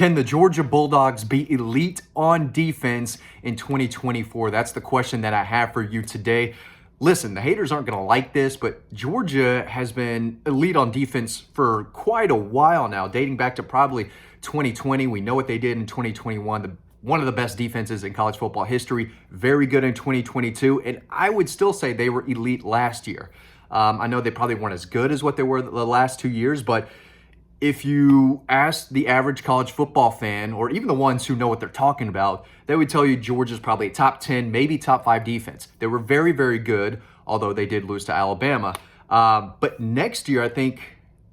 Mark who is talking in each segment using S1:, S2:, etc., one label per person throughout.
S1: Can the Georgia Bulldogs be elite on defense in 2024? That's the question that I have for you today. Listen, the haters aren't going to like this, but Georgia has been elite on defense for quite a while now, dating back to probably 2020. We know what they did in 2021. One of the best defenses in college football history. Very good in 2022. And I would still say they were elite last year. I know they probably weren't as good as what they were the last 2 years, but if you ask the average college football fan, or even the ones who know what they're talking about, they would tell you Georgia's probably a top 10, maybe top 5 defense. They were very, very good, although they did lose to Alabama. But next year, I think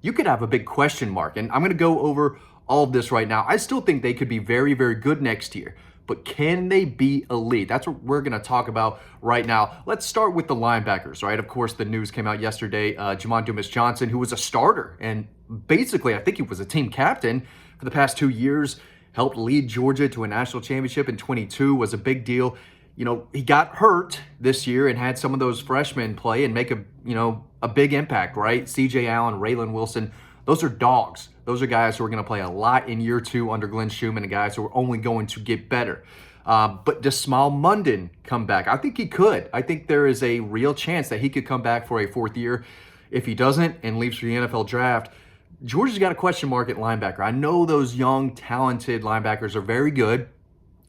S1: you could have a big question mark. And I'm going to go over all of this right now. I still think they could be very, very good next year. But can they be elite? That's what we're going to talk about right now. Let's start with the linebackers, right? Of course, the news came out yesterday. Jamon Dumas-Johnson, who was a starter, and basically, I think he was a team captain for the past 2 years, helped lead Georgia to a national championship in 22, was a big deal. You know, he got hurt this year and had some of those freshmen play and make a big impact, right? C.J. Allen, Raylan Wilson, those are dogs. Those are guys who are going to play a lot in year 2 under Glenn Schumann, and guys who are only going to get better. But does Small Munden come back? I think he could. I think there is a real chance that he could come back for a 4th year. If he doesn't and leaves for the NFL draft, Georgia's got a question mark at linebacker. I know those young, talented linebackers are very good,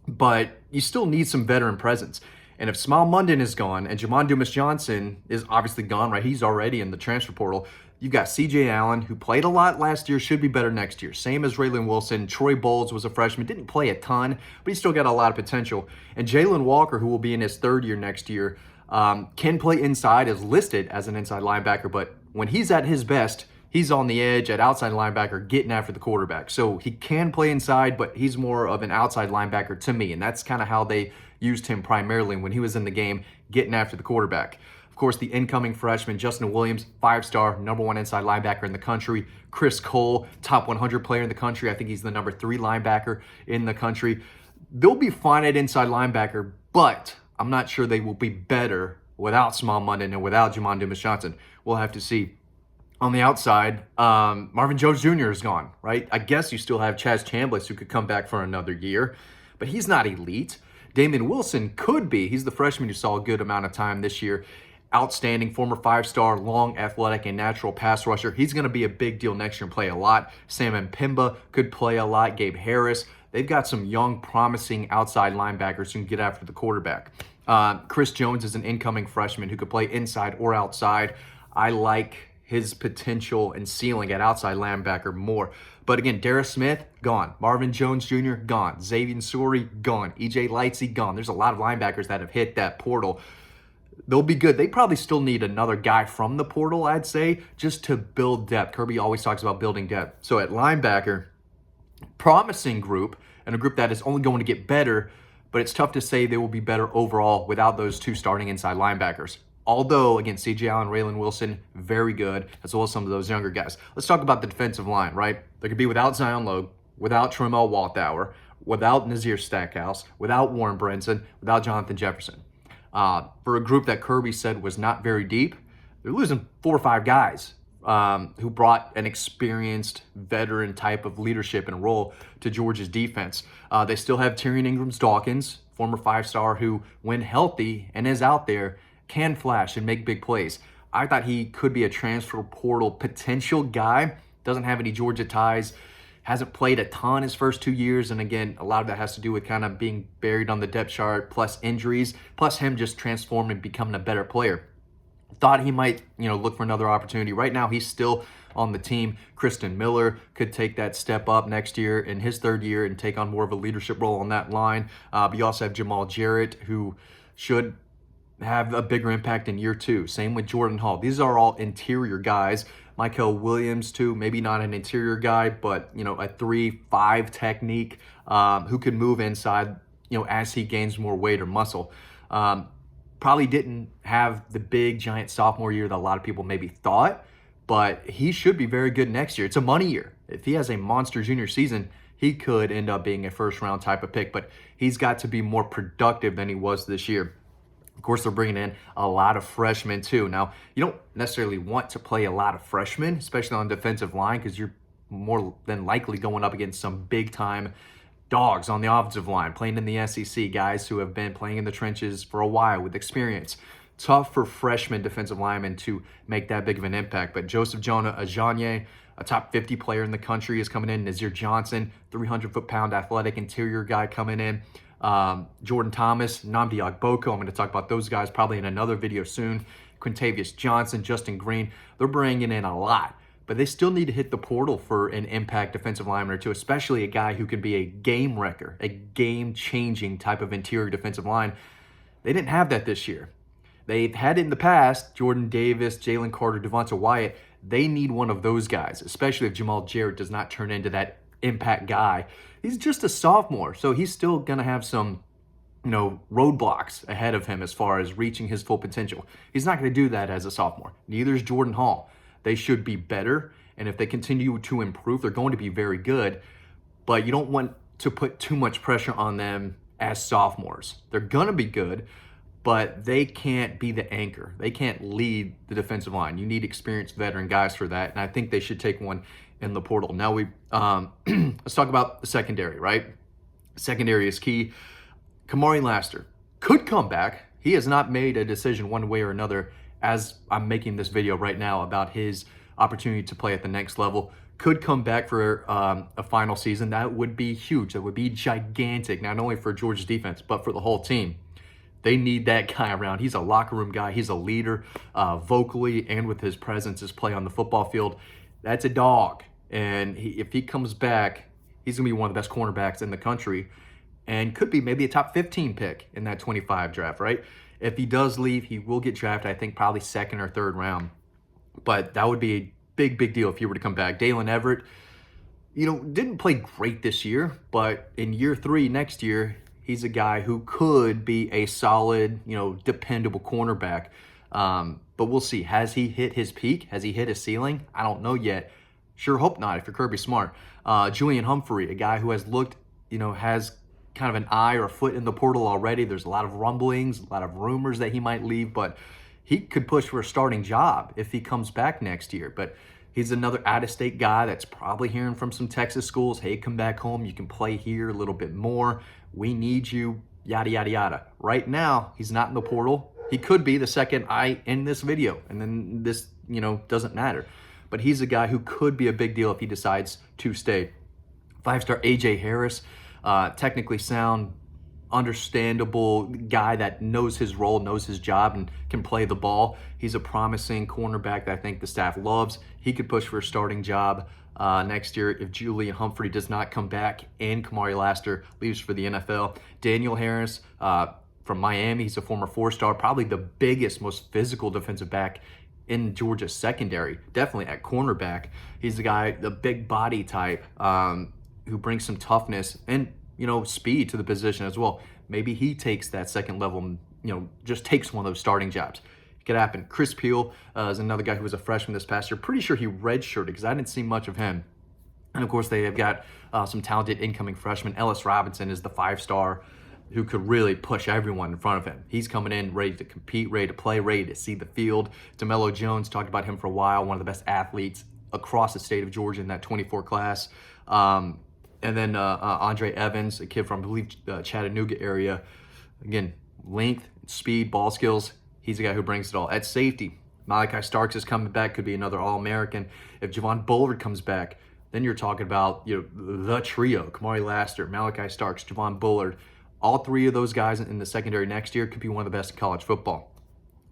S1: but you still need some veteran presence. And if Small Munden is gone and Jamon Dumas-Johnson is obviously gone, right? He's already in the transfer portal. You've got C.J. Allen, who played a lot last year, should be better next year. Same as Raylan Wilson. Troy Bowles was a freshman, didn't play a ton, but he's still got a lot of potential. And Jalen Walker, who will be in his 3rd year next year, can play inside, is listed as an inside linebacker, but when he's at his best, he's on the edge at outside linebacker getting after the quarterback. So he can play inside, but he's more of an outside linebacker to me, and that's kind of how they used him primarily when he was in the game, getting after the quarterback. Of course, the incoming freshman, Justin Williams, 5-star, #1 inside linebacker in the country. Chris Cole, top 100 player in the country. I think he's the #3 linebacker in the country. They'll be fine at inside linebacker, but I'm not sure they will be better without Small Munden and without Jamon Dumas-Johnson. We'll have to see. On the outside, Marvin Jones Jr. is gone, right? I guess you still have Chaz Chambliss, who could come back for another year, but he's not elite. Damian Wilson could be. He's the freshman who saw a good amount of time this year. Outstanding, former 5-star, long, athletic, and natural pass rusher. He's going to be a big deal next year and play a lot. Sam Mpimba could play a lot. Gabe Harris. They've got some young, promising outside linebackers who can get after the quarterback. Chris Jones is an incoming freshman who could play inside or outside. I like his potential and ceiling at outside linebacker more. But again, Darius Smith, gone. Marvin Jones Jr., gone. Xavier Sori, gone. E.J. Lightsey, gone. There's a lot of linebackers that have hit that portal. They'll be good. They probably still need another guy from the portal, I'd say, just to build depth. Kirby always talks about building depth. So at linebacker, promising group, and a group that is only going to get better, but it's tough to say they will be better overall without those 2 starting inside linebackers. Although, again, C.J. Allen, Raylan Wilson, very good, as well as some of those younger guys. Let's talk about the defensive line, right? They could be without Zion Logue, without Tremel Walthour, without Nazir Stackhouse, without Warren Brinson, without Jonathan Jefferson. For a group that Kirby said was not very deep, they're losing 4 or 5 guys who brought an experienced veteran type of leadership and role to Georgia's defense. They still have Tyrion Ingrams-Dawkins, former 5-star, who, when healthy and is out there, can flash and make big plays. I thought he could be a transfer portal potential guy. Doesn't have any Georgia ties. Hasn't played a ton his first 2 years. And again, a lot of that has to do with kind of being buried on the depth chart, plus injuries, plus him just transforming and becoming a better player. Thought he might, look for another opportunity. Right now, he's still on the team. Kristen Miller could take that step up next year in his 3rd year and take on more of a leadership role on that line. But you also have Jamal Jarrett, who should have a bigger impact in year 2. Same with Jordan Hall. These are all interior guys. Michael Williams, too, maybe not an interior guy, but, a 3-5 technique who can move inside, as he gains more weight or muscle. Probably didn't have the big, giant sophomore year that a lot of people maybe thought, but he should be very good next year. It's a money year. If he has a monster junior season, he could end up being a first-round type of pick, but he's got to be more productive than he was this year. Of course, they're bringing in a lot of freshmen too. Now, you don't necessarily want to play a lot of freshmen, especially on the defensive line, because you're more than likely going up against some big-time dogs on the offensive line, playing in the SEC, guys who have been playing in the trenches for a while with experience. Tough for freshman defensive linemen to make that big of an impact. But Joseph Jonah Ajanye, a top 50 player in the country, is coming in. Nazir Johnson, 300-foot-pound athletic interior guy coming in. Jordan Thomas, Nnamdi Ogboko. I'm going to talk about those guys probably in another video soon. Quintavious Johnson, Justin Green. They're bringing in a lot. But they still need to hit the portal for an impact defensive lineman or two, especially a guy who can be a game wrecker, a game-changing type of interior defensive line. They didn't have that this year. They've had it in the past, Jordan Davis, Jalen Carter, Devonta Wyatt. They need one of those guys, especially if Jamal Jarrett does not turn into that impact guy. He's just a sophomore, so he's still going to have some, roadblocks ahead of him as far as reaching his full potential. He's not going to do that as a sophomore. Neither is Jordan Hall. They should be better, and if they continue to improve, they're going to be very good, but you don't want to put too much pressure on them as sophomores. They're going to be good, but they can't be the anchor. They can't lead the defensive line. You need experienced veteran guys for that, and I think they should take one in the portal. Now, let's talk about the secondary, right? Secondary is key. Kamari Laster could come back. He has not made a decision one way or another as I'm making this video right now about his opportunity to play at the next level. Could come back for a final season. That would be huge. That would be gigantic, not only for Georgia's defense, but for the whole team. They need that guy around. He's a locker room guy. He's a leader vocally and with his presence, his play on the football field. That's a dog. And if he comes back, he's going to be one of the best cornerbacks in the country and could be maybe a top 15 pick in that 25 draft, right? If he does leave, he will get drafted, I think, probably second or third round. But that would be a big, big deal if he were to come back. Dalen Everett, didn't play great this year, but in year 3 next year, he's a guy who could be a solid, dependable cornerback. But we'll see. Has he hit his peak? Has he hit his ceiling? I don't know yet. Sure hope not if you're Kirby Smart. Julian Humphrey, a guy who has looked, has kind of an eye or a foot in the portal already. There's a lot of rumblings, a lot of rumors that he might leave, but he could push for a starting job if he comes back next year. But he's another out-of-state guy that's probably hearing from some Texas schools, hey, come back home, you can play here a little bit more, we need you, yada, yada, yada. Right now, he's not in the portal. He could be the second I end this video, and then this, doesn't matter. But he's a guy who could be a big deal if he decides to stay. 5-star A.J. Harris, technically sound, understandable guy that knows his role, knows his job, and can play the ball. He's a promising cornerback that I think the staff loves. He could push for a starting job next year if Julian Humphrey does not come back and Kamari Laster leaves for the NFL. Daniel Harris from Miami, he's a former 4-star, probably the biggest, most physical defensive back in Georgia's secondary, definitely at cornerback. He's the guy, the big body type, who brings some toughness and, speed to the position as well. Maybe he takes that second level, just takes one of those starting jobs. It could happen. Chris Peel is another guy who was a freshman this past year. Pretty sure he redshirted because I didn't see much of him. And of course, they have got some talented incoming freshmen. Ellis Robinson is the 5-star who could really push everyone in front of him. He's coming in ready to compete, ready to play, ready to see the field. DeMello Jones, talked about him for a while, one of the best athletes across the state of Georgia in that 24 class. And then Andre Evans, a kid from, I believe, Chattanooga area. Again, length, speed, ball skills. He's a guy who brings it all. At safety, Malachi Starks is coming back, could be another All-American. If Javon Bullard comes back, then you're talking about the trio, Kamari Laster, Malachi Starks, Javon Bullard. All 3 of those guys in the secondary next year could be one of the best in college football.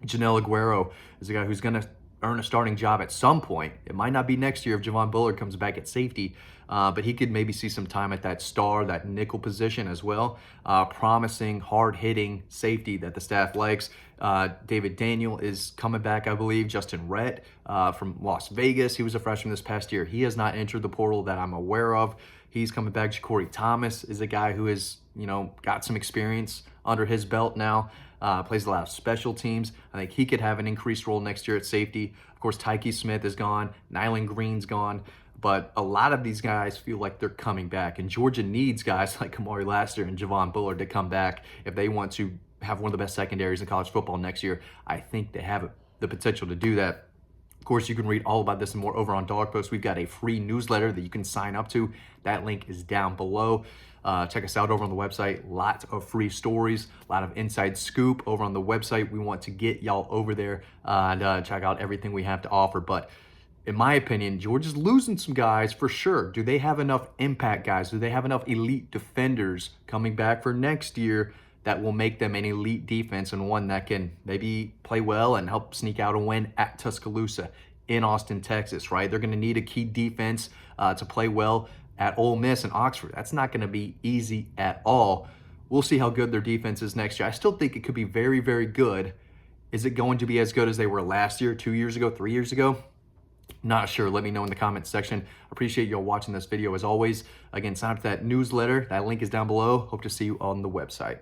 S1: Janelle Aguero is a guy who's going to earn a starting job at some point. It might not be next year if Javon Bullard comes back at safety, but he could maybe see some time at that star, that nickel position as well. Promising, hard-hitting safety that the staff likes. David Daniel is coming back, I believe. Justin Rhett from Las Vegas. He was a freshman this past year. He has not entered the portal that I'm aware of. He's coming back. Ja'Cory Thomas is a guy who has, got some experience under his belt now. Plays a lot of special teams. I think he could have an increased role next year at safety. Of course, Tyke Smith is gone. Nyland Green's gone. But a lot of these guys feel like they're coming back. And Georgia needs guys like Kamari Laster and Javon Bullard to come back if they want to have one of the best secondaries in college football next year. I think they have the potential to do that. course, you can read all about this and more over on Dawg Post. We've got a free newsletter that you can sign up to. That link is down below. Check us out over on the website. Lots of free stories, a lot of inside scoop over on the website. We want to get y'all over there and check out everything we have to offer. But in my opinion, Georgia's losing some guys for sure. Do they have enough impact guys? Do they have enough elite defenders coming back for next year that will make them an elite defense and one that can maybe play well and help sneak out a win at Tuscaloosa in Austin, Texas, right? They're going to need a key defense to play well at Ole Miss and Oxford. That's not going to be easy at all. We'll see how good their defense is next year. I still think it could be very, very good. Is it going to be as good as they were last year, 2 years ago, 3 years ago? Not sure. Let me know in the comments section. Appreciate y'all watching this video as always. Again, sign up for that newsletter. That link is down below. Hope to see you on the website.